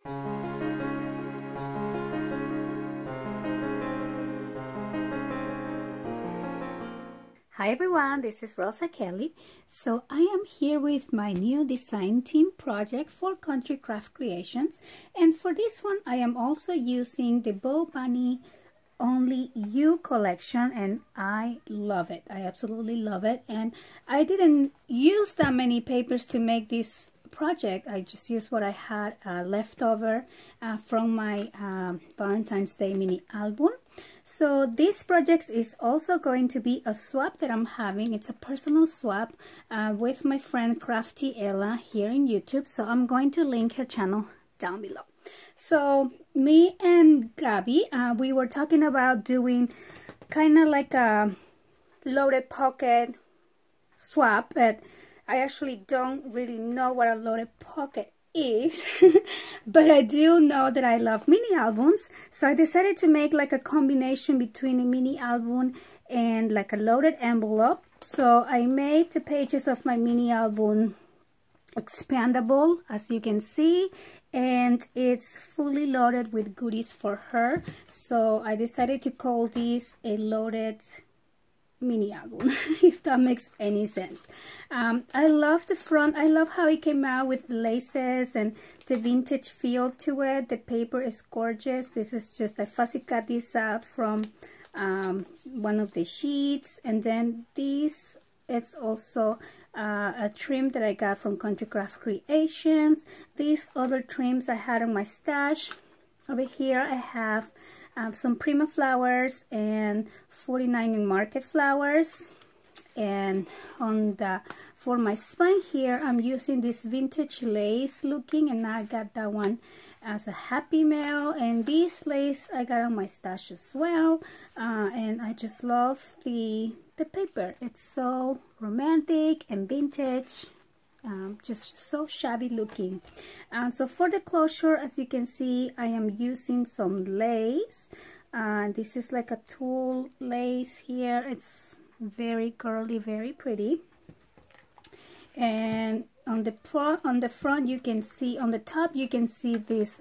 Hi everyone, this is Rosa Kelly. So I am here with my new design team project for Country Craft Creations, and for this one I am also using the Bow Bunny Only You collection, and I love it. I absolutely love it, and I didn't use that many papers to make this project. I just used what I had left over from my Valentine's Day mini album. So this project is also going to be a swap that I'm having. It's a personal swap with my friend Crafty Ella here in YouTube. So I'm going to link her channel down below. So me and Gabby, we were talking about doing kind of like a loaded pocket swap, but I actually don't really know what a loaded pocket is, but I do know that I love mini albums, so I decided to make like a combination between a mini album and like a loaded envelope. So I made the pages of my mini album expandable, as you can see, and it's fully loaded with goodies for her. So I decided to call this a loaded mini album, if that makes any sense. I love the front. I love how it came out with laces and the vintage feel to it. The paper is gorgeous. This is just, I fussy cut this out from one of the sheets, and then this, it's also a trim that I got from Country Craft Creations. These other trims I had on my stash. Over here I have some Prima flowers and 49 in Market flowers, and on the for my spine here I'm using this vintage lace looking, and I got that one as a Happy Mail, and this lace I got on my stash as well. And I just love the paper. It's so romantic and vintage. Just so shabby looking. So for the closure, as you can see, I am using some lace. This is like a tulle lace here. It's very curly, very pretty. And on the front you can see, on the top you can see this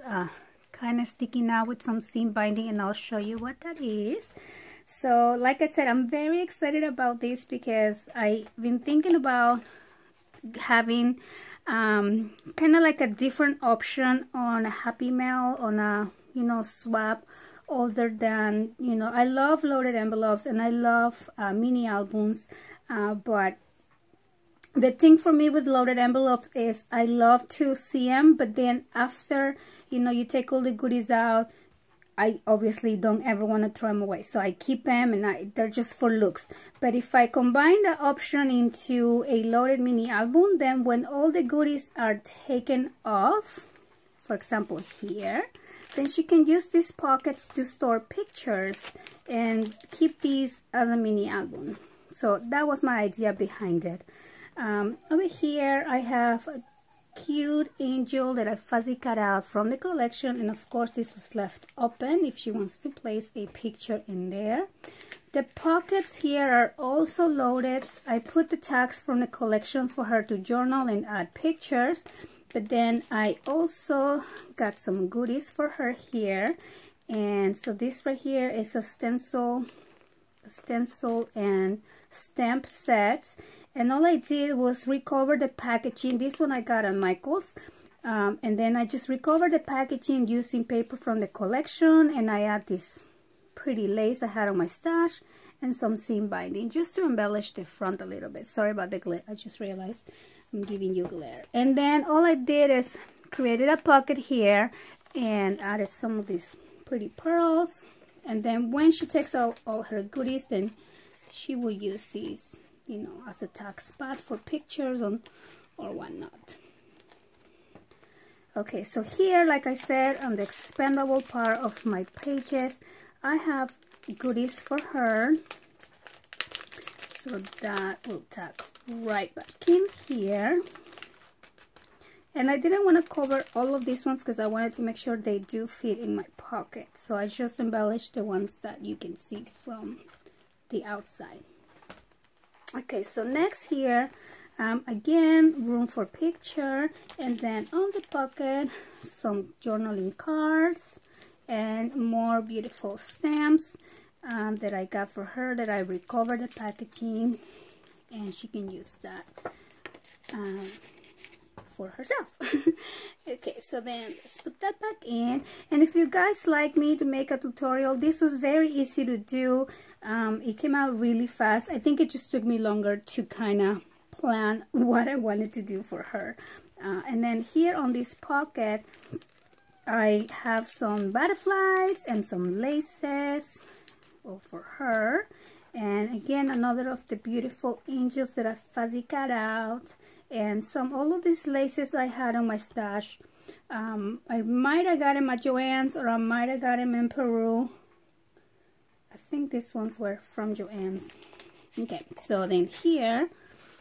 kind of sticking out with some seam binding, and I'll show you what that is. So like I said, I'm very excited about this because I've been thinking about having kind of like a different option on a Happy Mail, on a, you know, swap, other than, you know, I love loaded envelopes and I love mini albums, but the thing for me with loaded envelopes is I love to see them, but then after, you know, you take all the goodies out, I obviously don't ever want to throw them away, so I keep them, and they're just for looks. But if I combine the option into a loaded mini album, then when all the goodies are taken off, for example here, then she can use these pockets to store pictures and keep these as a mini album. So that was my idea behind it. Over here I have a cute angel that I fussy cut out from the collection, and of course this was left open if she wants to place a picture in there. The pockets here are also loaded. I put the tags from the collection for her to journal and add pictures, but then I also got some goodies for her here. And so this right here is a stencil and stamp set, and all I did was recover the packaging. This one I got at Michael's, and then I just recovered the packaging using paper from the collection, and I add this pretty lace I had on my stash and some seam binding just to embellish the front a little bit. Sorry about the glare, I just realized I'm giving you glare. And then all I did is created a pocket here and added some of these pretty pearls, and then when she takes out all her goodies, then she will use these, you know, as a tag spot for pictures or whatnot. Okay, so here, like I said, on the expandable part of my pages, I have goodies for her. So that will tag right back in here. And I didn't want to cover all of these ones because I wanted to make sure they do fit in my pocket. So I just embellished the ones that you can see from the outside. Okay, so next here Again, room for picture, and then on the pocket some journaling cards and more beautiful stamps that I got for her, that I recovered the packaging, and she can use that for herself. Okay, so then let's put that back in. And if you guys like me to make a tutorial, this was very easy to do. It came out really fast. I think it just took me longer to kind of plan what I wanted to do for her. And then here on this pocket, I have some butterflies and some laces for her. And again, another of the beautiful angels that I fuzzy cut out. And all of these laces I had on my stash. I might have got them at Joann's, or I might have got them in Peru. I think these ones were from Joann's. Okay, so then here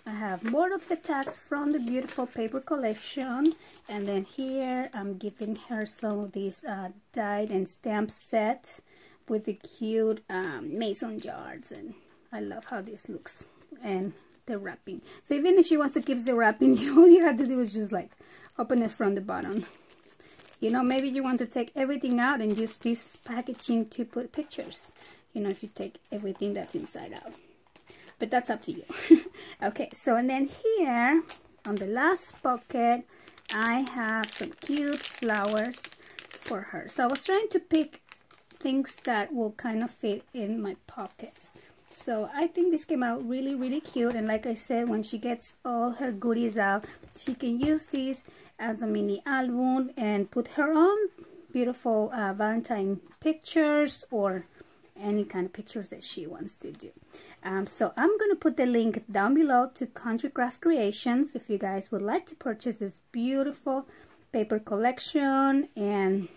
I have more of the tags from the beautiful paper collection. And then here I'm giving her some of these dyed and stamped set with the cute mason jars. And I love how this looks. And the wrapping. So even if she wants to keep the wrapping, all you have to do is just like open it from the bottom. You know, maybe you want to take everything out and use this packaging to put pictures. You know, if you take everything that's inside out. But that's up to you. Okay, so and then here on the last pocket, I have some cute flowers for her. So I was trying to pick things that will kind of fit in my pockets. So I think this came out really, really cute. And like I said, when she gets all her goodies out, she can use this as a mini album and put her own beautiful Valentine pictures, or any kind of pictures that she wants to do. So I'm going to put the link down below to Country Craft Creations if you guys would like to purchase this beautiful paper collection. And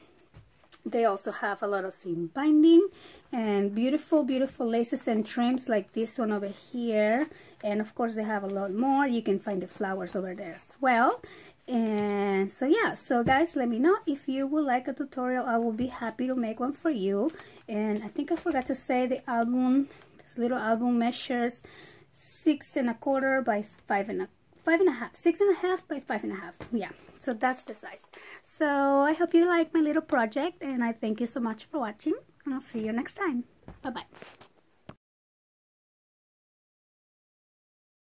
they also have a lot of seam binding and beautiful, beautiful laces and trims like this one over here. And of course they have a lot more. You can find the flowers over there as well. And so yeah, so guys, let me know if you would like a tutorial. I will be happy to make one for you. And I think I forgot to say the album, this little album measures 6 1/4 by 5 1/2, 6 1/2 by 5 1/2. Yeah, so that's the size. So I hope you like my little project, and I thank you so much for watching, and I'll see you next time. Bye bye.